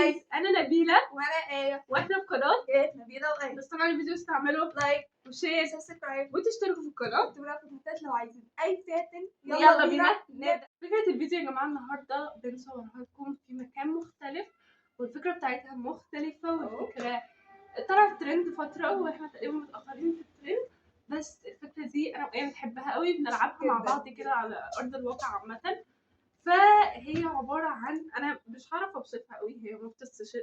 جايز انا نبيله وانا ايه واحنا في قناه نبيله وايه. بس طبعا الفيديو تعملوا لايك وشير وسبسكرايب وتشتركوا في القناه واكتبوا لنا في الكومنتات لو عايزين اي سيتنج. يلا بينا نبدا. فكره الفيديو يا جماعه النهارده بنصورها لكم في مكان مختلف والفكره بتاعتها مختلفه والفكره طلعت ترند فتره واحنا تقريبا متاخرين في الترند، بس الفكره دي انا وايه بنحبها قوي، بنلعبها مع بعض كده على ارض الواقع عامه. فهي عباره عن انا مش هعرف اوصفها قوي، هي ما بتتوصفش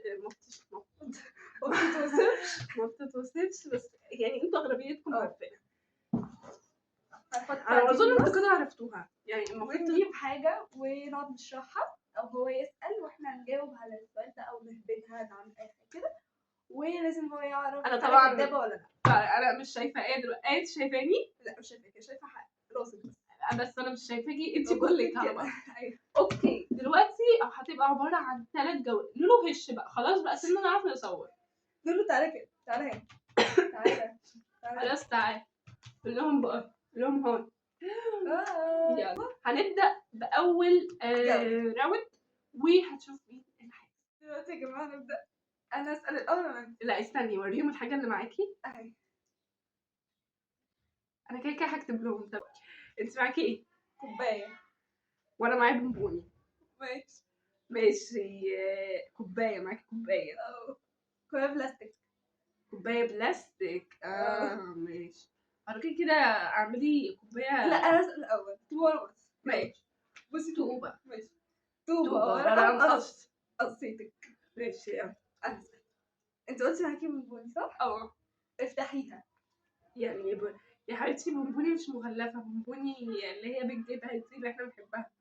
بس يعني انتوا اغلبيتكم عارفينها. انا اظن انتوا كده عرفتوها، يعني المفروض نجيب حاجه ونقعد نشرحها او هو يسال واحنا نجاوب على السؤال ده او نهبطها نعمل اي حاجه كده، ولازم هو يعرف انا طبعا كدابه ولا لا. انا مش شايفه ايه دلوقتي، انت شايفاني؟ لا مش شايفاكي، شايفه حاجه راسك بس انا مش شايفاكي انت كلك على بعض. ايوه اوكي دلوقتي هتبقى عباره عن 3 جولات. لولو هش بقى خلاص بقى سيبنا نعرف نصور. قول له تعالى كده، تعالى هنا، تعالى خلاص تعالى قول لهم بقى، قول لهم هون. يلا هنبدا باول راوند وهتشوف مين اللي هيكسب. دلوقتي يا جماعه نبدا. انا اسال الاول ولا انت؟ لا استني وريهم الحاجه اللي معاكي. اهي انا كده كده هكتب لهم. طب انت معاكي ايه؟ كوبايه. وانا معايا بونبوني. ماشي ماشي. كوبايه معاكي كوبايه. كوبايه بلاستيك. كوبايه بلاستيك. ماشي. حضرتك كده اعملي كوبايه. لا انا اسال الاول طوبه. ماشي. بصي طوبه. ماشي طوبه وانا انقص. قصيتك. ماشي يلا. انت قلتي معاكي بونبوني صح؟ افتحيها. يعني يا حبيبتي بونبوني مش مغلفه، بونبوني اللي هي بنجيبها دي اللي احنا بنحبها.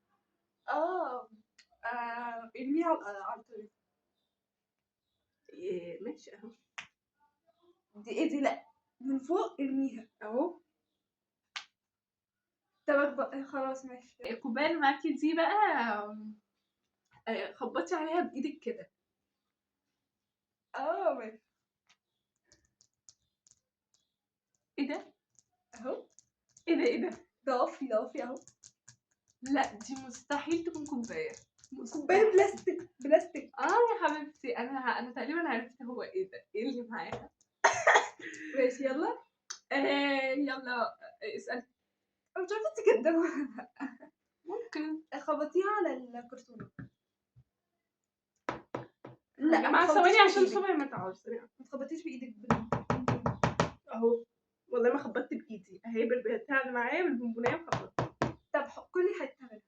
ارميها على الطريق. ماشي اهو. دي ايه دي؟ لا من فوق ارميها اهو. طب خلاص ماشي. الكوبايه اللي معاكي دي بقى خبطي عليها بايدك كده. ماشي. ايه ده؟ اهو. ايه ده؟ ضعفي اهو. لا دي مستحيل تكون كوبايه. كوبايه بلاستيك. يا حبيبتي انا تقريبا عرفت هو ايه ده، ايه اللي معاها. ماشي يلا. يلا اسال. مش عارفه انت كدابه ولا لا. ممكن. خبطيها على الكرتونه. لا يا جماعه ثواني عشان صبعي ما تعوز. ما تخبطيش بايدك اهو. والله ما خبطت بايدي اهي بالبتاع اللي معايا بالبونبونيه وخبطت. طب كلي حته منها،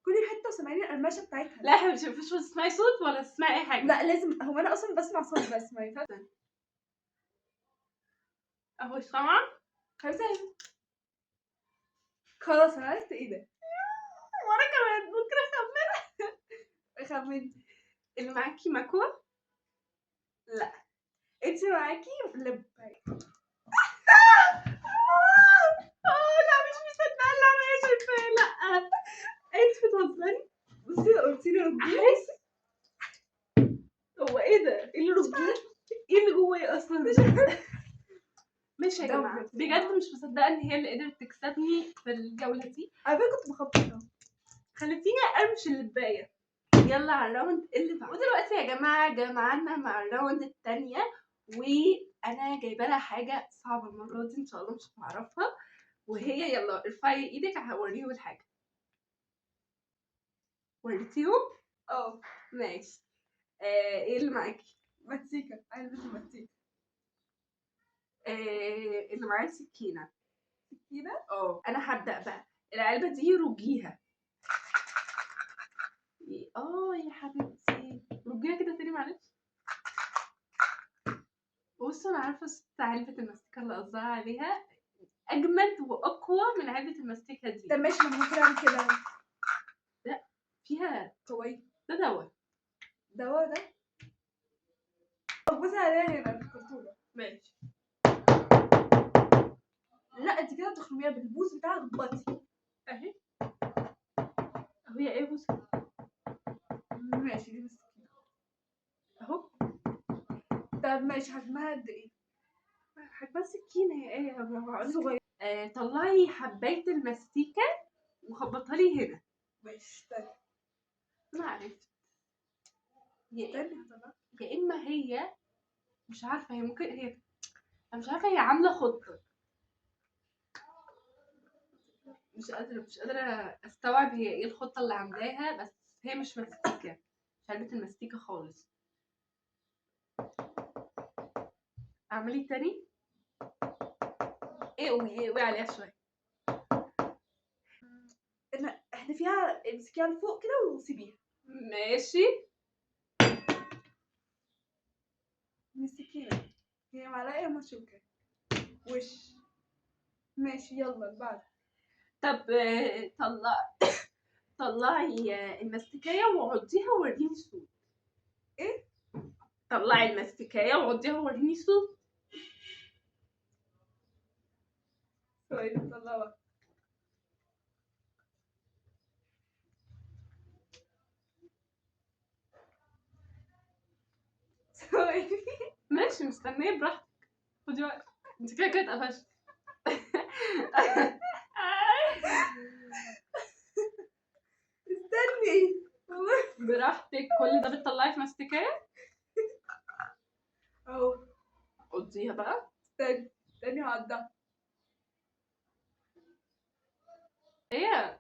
كلي حته وسمعيني القرمشه بتاعتها. لا يا حبيبتي مفيش تسمعي صوت ولا تسمعي اي حاجه. لا لازم، هو انا اصلا بسمع صوت بس ما ينفعش. اهو سامعه. حبيبتي خلاص انا عرفت ايه ده. وانا كمان ممكن خمنتي. اللي معاكي مكوه. لا انت معاكي لب. لا مش مصدقه اللي انا شايفاه. لا انت بتهزري. بصي قلتي لي رجلي. هو ايه ده؟ ايه اللي رجلي؟ ايه اللي جوايا اصلا؟ ماشي يا جماعه بجد مش مصدقه ان هي اللي قدرت تكسبني في الجوله دي. انا كنت مخبطه. خلتيني ارمش اللبايه. يلا على الراوند اللي بعده. ودلوقتي يا جماعه جمعنا مع الراوند الثانيه وانا جايبه لها حاجه صعبه المره دي ان شاء الله مش هتعرفها، وهي يلا ارفعي ايدك هوريهم الحاجه. وريتيهم؟ ماشي. ايه اللي معاكي؟ مزيكا، علبة المزيكا. اللي معايا سكينه. سكينه؟ انا هبدا بقى. العلبه دي رجيها. يا حبيبتي رجيها كده تاني معلش. بصوا انا عارفه صوت علبه الماستيكه اللي قصدها عليها اجمد واقوى من علبه الماستيكه دي. طب ماشي ما ممكن اعمل كده. لا فيها قوي. ده دواء. دواء ده؟ بصي عليها هنا في الكرتونه. ماشي. لا انت كده بتخرميها بالبوز بتاعك بطي اهي اهو. يا ايه بصي. ماشي دي مسكينه اهو. طب ماشي حجمها قد ايه؟ حجمها سكينه يا ايه هقول صغير. طلعي حبايه الماستيكه وخبطها لي هنا. ماشي طيب. انا عرفت. يا استني هطلع. يا اما هي مش عارفه، هي ممكن هي، انا مش عارفه هي عامله خطه. مش قادره استوعب هي ايه الخطه اللي عاملاها، بس هي مش مستيكه، مش علبه المستيكه خالص. اعملي تاني. ايه عليها شويه. احذفيها، امسكيها لفوق كده وسيبيها. ماشي. مسكيها، هي معلقة مشوكة وش. ماشي يلا بعد. طب طلعي المستكايه وعضيها ووريني الصوت. ايه؟ طلعي المستكايه وعضيها ووريني الصوت. ثواني نطلعها. ثواني. ماشي، مستنيه براحتك، خدي وقتك، انت كده كده اتقفشت. استني. براحتك، كل ده بتطلعي في مستكايه. اهو. قضيها بقى. استني هقضها. هي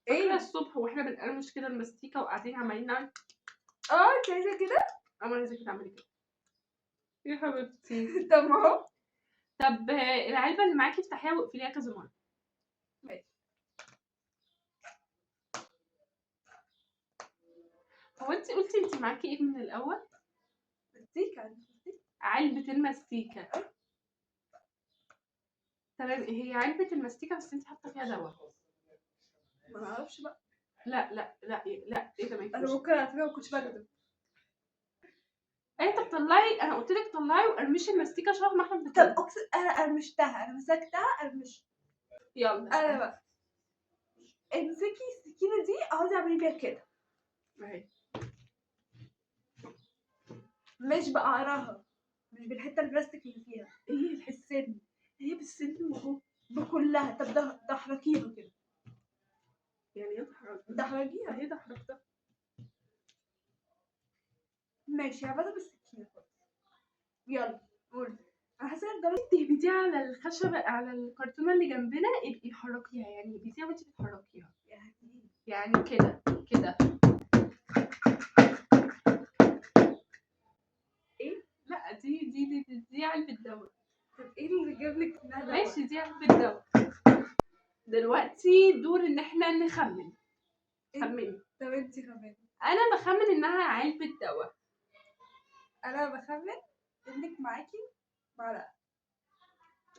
فاكره ايه؟ الصبح واحنا بنقرمش كده المستيكه وقاعدين عمالين نعمل انت عايزة كده؟ انا عايزاكي تعملي كده يا حبيبتي. طب ما هو. طب العلبه اللي معاكي افتحيها واقفليها كذا مره. ماشي. هو انت قلتي انت معاكي ايه من الاول؟ مستيكة. علبه المستيكه. تمام، هي علبه المستيكه بس انت حاطه فيها دواء. ما اعرفش بقى. لا ايه ده، ما انا ينفعش. ممكن على فكرة ما كنتش بكتب. انت بتطلعي، انا قلت لك طلعي وقرمشي المستيكه شبه ما احنا طب بنطلع. اقسم انا قرمشتها، انا مسكتها قرمشت. يلا انا بقى امسكي السكينة دي اقعدي اعملي بيها كده. اهي. مش بقعرها، مش بالحتة البلاستيك اللي فيها. ايه السن. هي بالسن اهو. بكلها. طب دحرجيها كده. يعني ايه تحرك؟ دحرجيها. اهي ده حركتها. ماشي هبدأ بالسكينة خالص. يلا قولي. انا حاسة ان ده تهبديها على الخشبة، على الكرتونة اللي جنبنا، ابقي حركيها، يعني بيديها وانت بتحركيها، يعني كده كده. ايه؟ لا دي علبة دواء. طب ايه اللي جاب لك انها دواء؟ ماشي، دي علبة دواء. دلوقتي دور ان احنا نخمن. خمني. طب انتي خمني. انا بخمن انها علبة دواء. انا بخمن انك معاكي معلقة.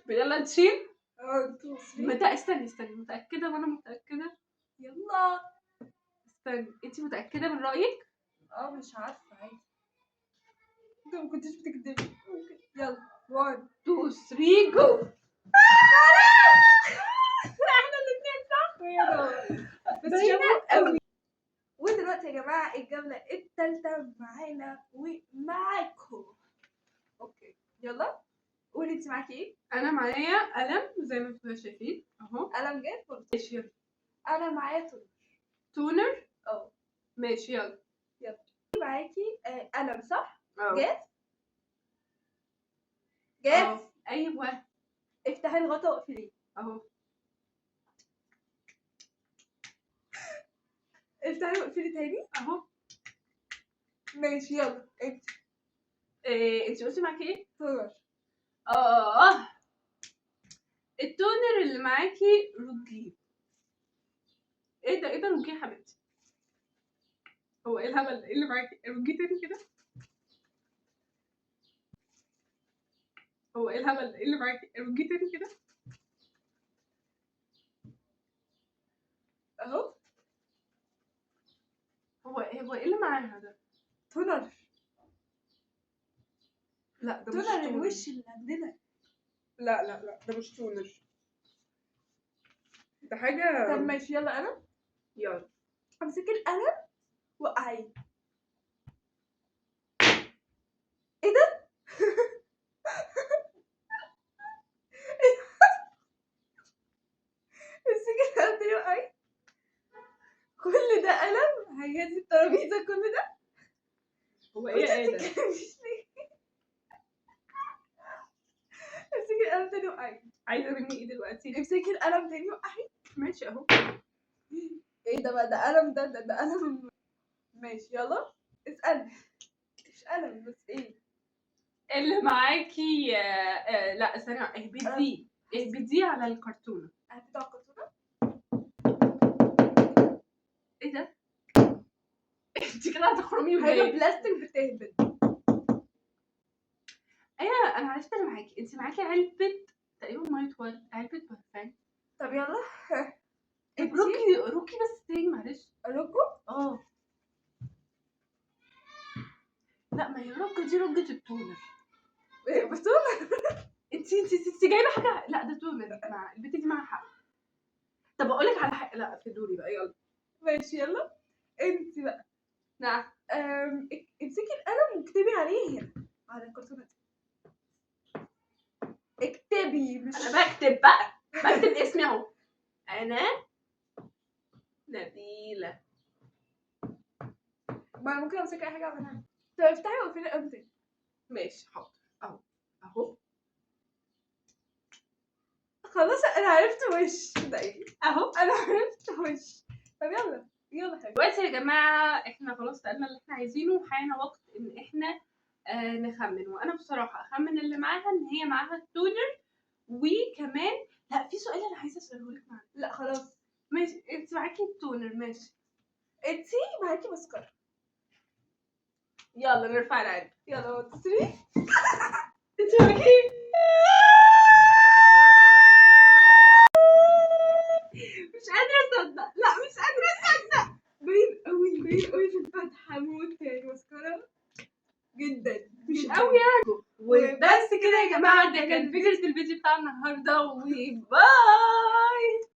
يلا نشيل. انتوا وصلين. استني متأكدة وانا متأكدة. يلا. استني، انتي متأكدة من رأيك؟ مش عارفة عادي. انت ما كنتيش بتكدبي. ممكن. يلا 1 2 3 جو. احنا الاثنين صح. وهي دواء. بس باينة شافوا قوي. قوي. ودلوقتي يا جماعة الجولة التالتة معانا ومعاكم. اوكي يلا قولي انت معاكي ايه؟ انا معايا قلم زي ما انتم شايفين اهو. قلم جاف ولا؟ ماشي يلا. انا معايا تونر. اه ماشي يلا. معاكي قلم صح؟ اه. جاف. جاف. ايوه افتحي الغطا واقفليه. اهو. افتحي واقفلي تاني. اهو. ماشي يلا انت. انت قلتي معاكي ايه؟ صور. اه التونر اللي معاكي روجيه. ايه ده روجيه يا حبيبتي. هو ايه الهبل ده؟ ايه اللي معاكي روجيه تاني كده؟ هو ايه الهبل ده؟ ايه اللي معاكي روجيه تاني كده؟ اهو. هو ايه اللي معاها ده؟ تونر. لا ده مش تونر تونر. الوش اللي عندنا. لا ده مش تونر، ده حاجة. طب ماشي يلا انا يلا. امسكي القلم وقعيه. ايه ده؟ امسكي القلم تاني وقعيه. كل ده قلم هي دي الترابيزه كل ده. هو ايه ده؟ امسكي القلم تاني وقعي. عايزه مني ايه دلوقتي؟ امسكي القلم تاني وقعي. ماشي اهو. ايه ده بقى؟ ده قلم، ده قلم. ماشي يلا اسألي. مش قلم بس ايه اللي معاكي لا ثانية، اهبديه على الكرتونة. بتاع الكرتونة. ايه ده؟ انت كده هتخرمي حاجة وجاي. بلاستيك بتهبد. ايوه انا عرفت اللي معاكي. انت معاكي علبة تقريبا مية ورد، علبة برفان. طب يلا. طب انتي روكي بس تاني معلش. روكو. اه لا، ما هي روكا دي رجة التونر. بتقول انت جايبه حاجه. لا ده تونر، مع البت دي معاها حق. طب اقول لك على حاجه. لا في دوري بقى، يلا. ماشي يلا. انتي بقى نعم. امسكي القلم واكتبي عليه هنا على الكرتونة دي. اكتبي مش انا بكتب بقى، بكتب اسمي اهو. انا نبيلة. ما ممكن امسك اي حاجة اعملها. طب افتحي واقفلي القلم تاني. ماشي حاضر. اهو اهو خلاص انا عرفت وش ده ايه. اهو. انا عرفت وش. طب يلا يلا حبيبي. دلوقتي يا جماعه احنا خلاص سالنا اللي احنا عايزينه، وحان وقت ان احنا نخمن. وانا بصراحه اخمن اللي معاها ان هي معاها التونر. وكمان لا، في سؤال انا عايزه اساله لك معاها. لا خلاص. ماشي، انت معاكي التونر ماشي. انتي معاكي مسكرة. يلا نرفع العلبه. يلا 3. انت معاكي مش قادره اصدق. لا مش قادره اصدق. باين قوي باين قوي في الفتحة موت يعني مسكرة جدا مش جداً. قوي يعني. وبس كده يا جماعه، ده كان فكره الفيديو بتاع النهارده، وباي.